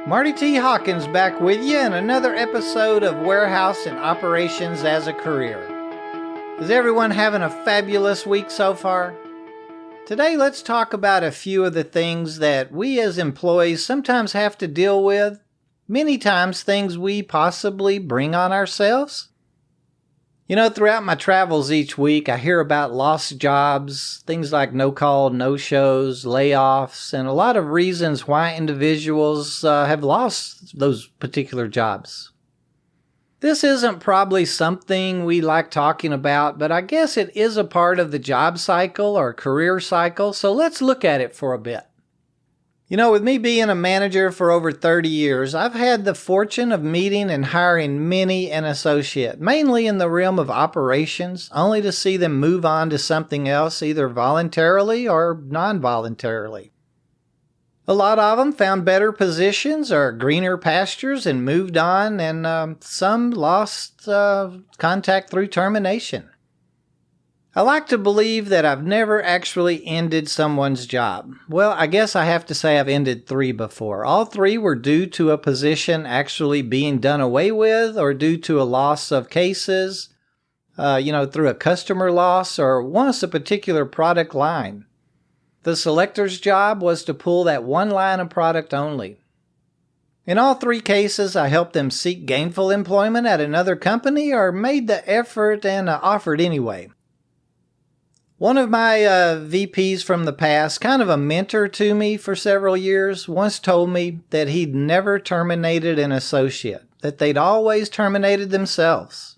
Marty T Hawkins back with you in another episode of Warehouse and Operations as a Career. Is everyone having a fabulous week so far? Today let's talk about a few of the things that we as employees sometimes have to deal with, many times things we possibly bring on ourselves. You know, throughout my travels each week, I hear about lost jobs, things like no-call, no-shows, layoffs, and a lot of reasons why individuals have lost those particular jobs. This isn't probably something we like talking about, but I guess it is a part of the job cycle or career cycle, so let's look at it for a bit. You know, with me being a manager for over 30 years, I've had the fortune of meeting and hiring many an associate, mainly in the realm of operations, only to see them move on to something else, either voluntarily or non-voluntarily. A lot of them found better positions or greener pastures and moved on, and some lost contact through termination. I like to believe that I've never actually ended someone's job. Well, I guess I have to say I've ended 3 before. All 3 were due to a position actually being done away with or due to a loss of cases, through a customer loss or once a particular product line. The selector's job was to pull that one line of product only. In all 3 cases, I helped them seek gainful employment at another company or made the effort and offered anyway. One of my VPs from the past, kind of a mentor to me for several years, once told me that he'd never terminated an associate, that they'd always terminated themselves.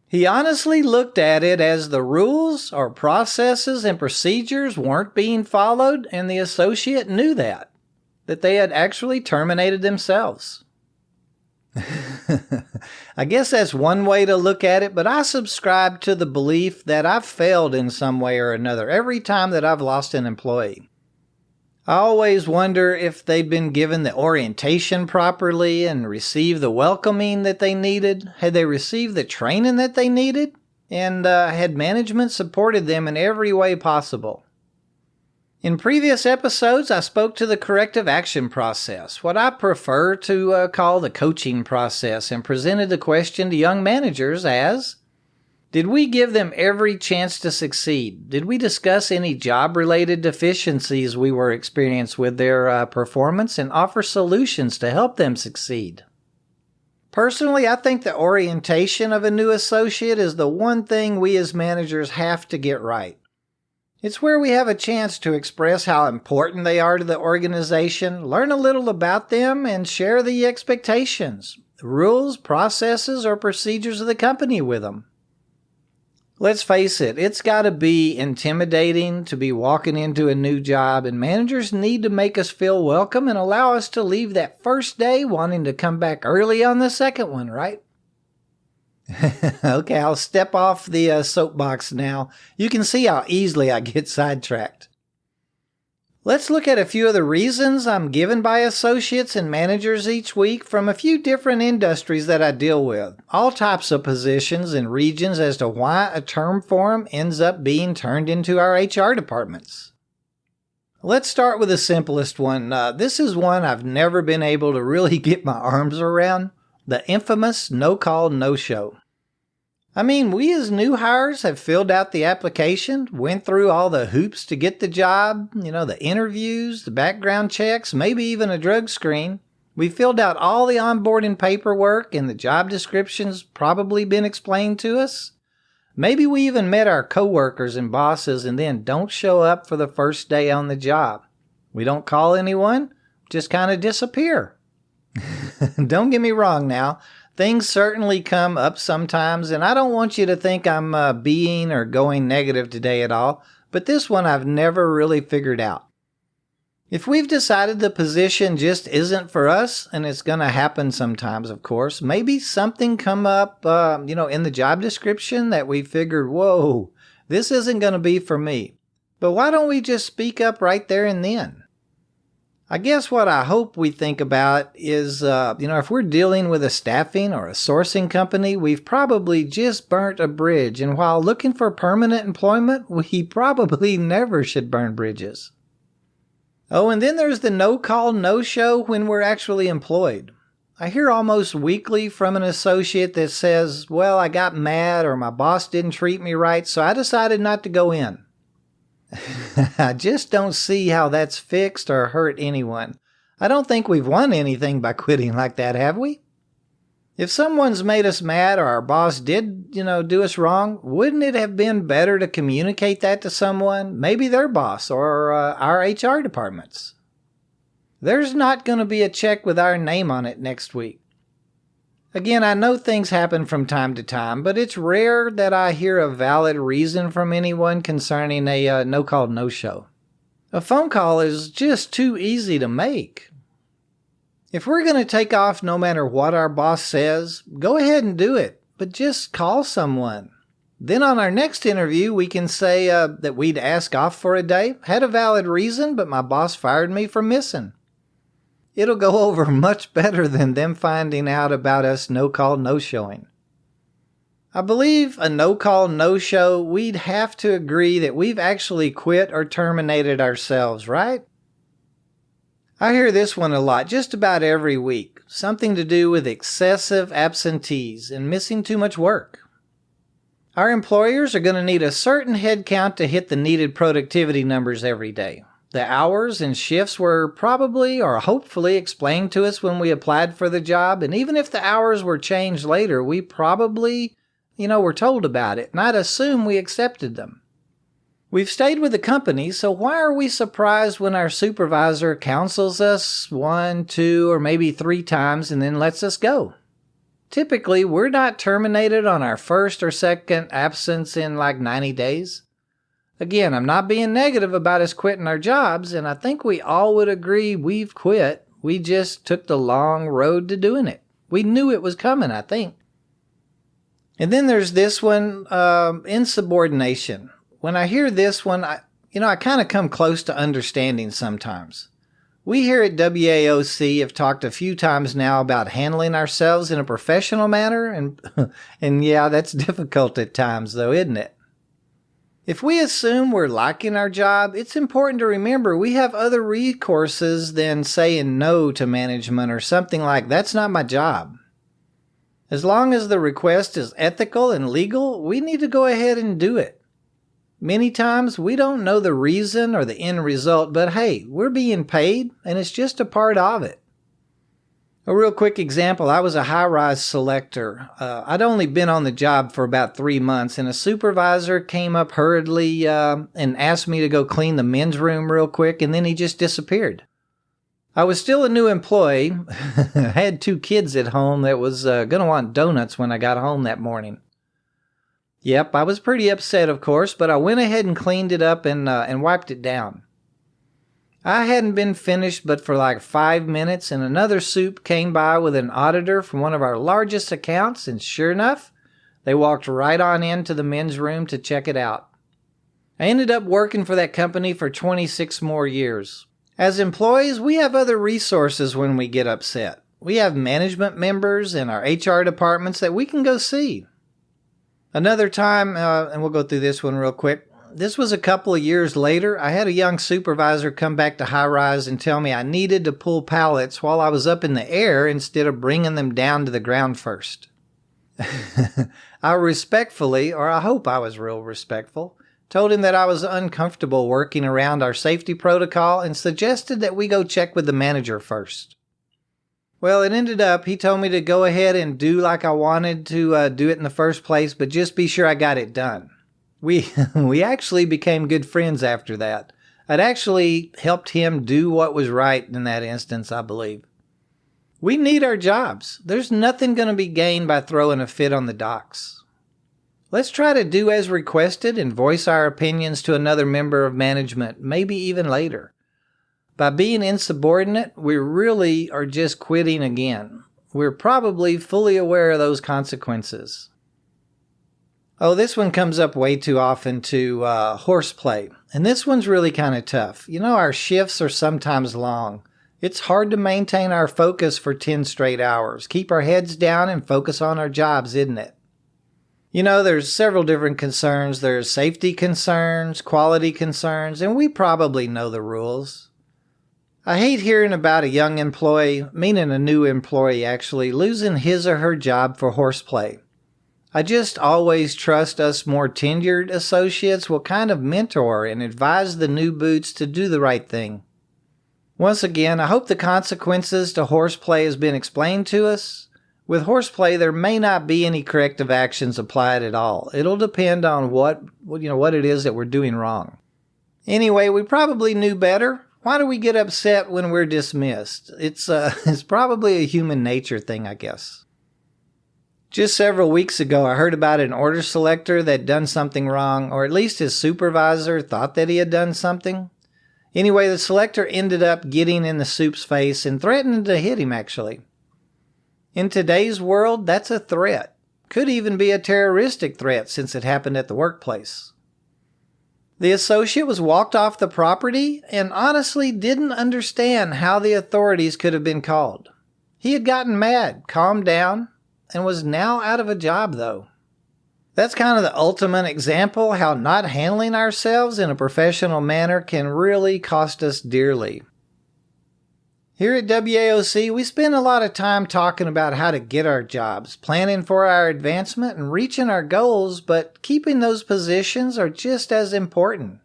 He honestly looked at it as the rules or processes and procedures weren't being followed, and the associate knew that they had actually terminated themselves. I guess that's one way to look at it, but I subscribe to the belief that I've failed in some way or another every time that I've lost an employee. I always wonder if they've been given the orientation properly and received the welcoming that they needed. Had they received the training that they needed? And had management supported them in every way possible? In previous episodes, I spoke to the corrective action process, what I prefer to call the coaching process, and presented the question to young managers as, did we give them every chance to succeed? Did we discuss any job-related deficiencies we were experiencing with their performance and offer solutions to help them succeed? Personally, I think the orientation of a new associate is the one thing we as managers have to get right. It's where we have a chance to express how important they are to the organization, learn a little about them, and share the expectations, rules, processes, or procedures of the company with them. Let's face it, it's got to be intimidating to be walking into a new job, and managers need to make us feel welcome and allow us to leave that first day wanting to come back early on the second one, right? Okay, I'll step off the soapbox now. You can see how easily I get sidetracked. Let's look at a few of the reasons I'm given by associates and managers each week from a few different industries that I deal with, all types of positions and regions as to why a term form ends up being turned into our HR departments. Let's start with the simplest one. This is one I've never been able to really get my arms around. The infamous no-call, no-show. I mean, we as new hires have filled out the application, went through all the hoops to get the job, the interviews, the background checks, maybe even a drug screen. We filled out all the onboarding paperwork and the job description's probably been explained to us. Maybe we even met our coworkers and bosses and then don't show up for the first day on the job. We don't call anyone, just kind of disappear. Don't get me wrong now. Things certainly come up sometimes, and I don't want you to think I'm being or going negative today at all, but this one I've never really figured out. If we've decided the position just isn't for us, and it's going to happen sometimes, of course, maybe something come up, in the job description that we figured, whoa, this isn't going to be for me. But why don't we just speak up right there and then? I guess what I hope we think about is, if we're dealing with a staffing or a sourcing company, we've probably just burnt a bridge. And while looking for permanent employment, we probably never should burn bridges. Oh, and then there's the no call, no show when we're actually employed. I hear almost weekly from an associate that says, well, I got mad or my boss didn't treat me right, so I decided not to go in. I just don't see how that's fixed or hurt anyone. I don't think we've won anything by quitting like that, have we? If someone's made us mad or our boss did, do us wrong, wouldn't it have been better to communicate that to someone, maybe their boss or our HR departments? There's not going to be a check with our name on it next week. Again, I know things happen from time to time, but it's rare that I hear a valid reason from anyone concerning a no-call, no-show. A phone call is just too easy to make. If we're going to take off no matter what our boss says, go ahead and do it, but just call someone. Then on our next interview, we can say that we'd ask off for a day, had a valid reason, but my boss fired me for missing. It'll go over much better than them finding out about us no-call, no-showing. I believe a no-call, no-show, we'd have to agree that we've actually quit or terminated ourselves, right? I hear this one a lot, just about every week. Something to do with excessive absentees and missing too much work. Our employers are going to need a certain head count to hit the needed productivity numbers every day. The hours and shifts were probably or hopefully explained to us when we applied for the job, and even if the hours were changed later, we probably, were told about it, and I'd assume we accepted them. We've stayed with the company, so why are we surprised when our supervisor counsels us 1, 2, or maybe 3 times and then lets us go? Typically, we're not terminated on our first or second absence in like 90 days. Again, I'm not being negative about us quitting our jobs, and I think we all would agree we've quit. We just took the long road to doing it. We knew it was coming, I think. And then there's this one, insubordination. When I hear this one, I kind of come close to understanding sometimes. We here at WAOC have talked a few times now about handling ourselves in a professional manner, and yeah, that's difficult at times though, isn't it? If we assume we're liking our job, it's important to remember we have other recourses than saying no to management or something like, that's not my job. As long as the request is ethical and legal, we need to go ahead and do it. Many times we don't know the reason or the end result, but hey, we're being paid and it's just a part of it. A real quick example, I was a high-rise selector. I'd only been on the job for about 3 months, and a supervisor came up hurriedly and asked me to go clean the men's room real quick, and then he just disappeared. I was still a new employee. I had 2 kids at home that was going to want donuts when I got home that morning. Yep, I was pretty upset, of course, but I went ahead and cleaned it up and wiped it down. I hadn't been finished but for like 5 minutes, and another soup came by with an auditor from one of our largest accounts, and sure enough, they walked right on into the men's room to check it out. I ended up working for that company for 26 more years. As employees, we have other resources when we get upset. We have management members and our HR departments that we can go see. Another time, and we'll go through this one real quick. This was a couple of years later. I had a young supervisor come back to High Rise and tell me I needed to pull pallets while I was up in the air instead of bringing them down to the ground first. I respectfully, or I hope I was real respectful, told him that I was uncomfortable working around our safety protocol and suggested that we go check with the manager first. Well, it ended up, he told me to go ahead and do like I wanted to do it in the first place, but just be sure I got it done. We actually became good friends after that. I'd actually helped him do what was right in that instance, I believe. We need our jobs. There's nothing going to be gained by throwing a fit on the docks. Let's try to do as requested and voice our opinions to another member of management, maybe even later. By being insubordinate, we really are just quitting again. We're probably fully aware of those consequences. Oh, this one comes up way too often to horseplay. And this one's really kind of tough. Our shifts are sometimes long. It's hard to maintain our focus for 10 straight hours. Keep our heads down and focus on our jobs, isn't it? There's several different concerns. There's safety concerns, quality concerns, and we probably know the rules. I hate hearing about a young employee, meaning a new employee actually, losing his or her job for horseplay. I just always trust us more tenured associates will kind of mentor and advise the new boots to do the right thing. Once again, I hope the consequences to horseplay has been explained to us. With horseplay, there may not be any corrective actions applied at all. It'll depend on what it is that we're doing wrong. Anyway, we probably knew better. Why do we get upset when we're dismissed? It's probably a human nature thing, I guess. Just several weeks ago, I heard about an order selector that had done something wrong, or at least his supervisor thought that he had done something. Anyway, the selector ended up getting in the soup's face and threatened to hit him, actually. In today's world, that's a threat. Could even be a terroristic threat since it happened at the workplace. The associate was walked off the property and honestly didn't understand how the authorities could have been called. He had gotten mad, calmed down, and was now out of a job, though. That's kind of the ultimate example how not handling ourselves in a professional manner can really cost us dearly. Here at WAOC, we spend a lot of time talking about how to get our jobs, planning for our advancement, and reaching our goals, but keeping those positions are just as important.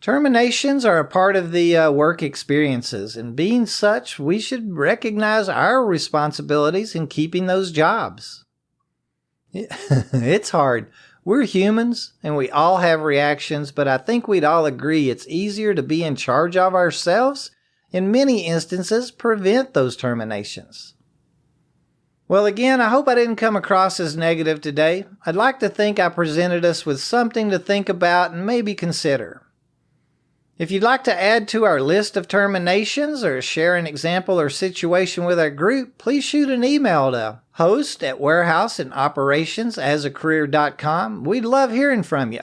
Terminations are a part of the work experiences, and being such, we should recognize our responsibilities in keeping those jobs. It's hard. We're humans, and we all have reactions, but I think we'd all agree it's easier to be in charge of ourselves, in many instances, prevent those terminations. Well, again, I hope I didn't come across as negative today. I'd like to think I presented us with something to think about and maybe consider. If you'd like to add to our list of terminations or share an example or situation with our group, please shoot an email to host@warehouseandoperationsasacareer.com. We'd love hearing from you.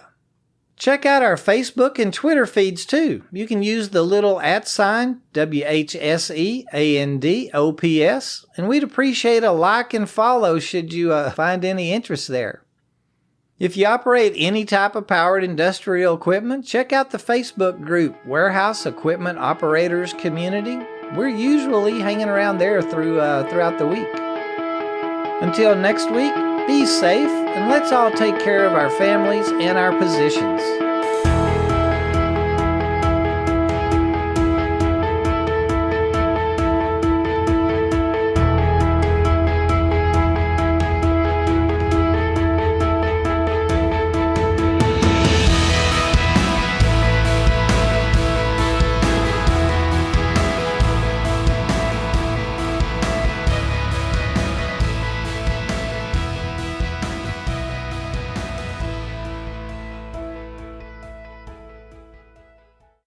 Check out our Facebook and Twitter feeds too. You can use the little @ WHSEANDOPS, and we'd appreciate a like and follow should you find any interest there. If you operate any type of powered industrial equipment, check out the Facebook group, Warehouse Equipment Operators Community. We're usually hanging around there throughout the week. Until next week, be safe, and let's all take care of our families and our positions.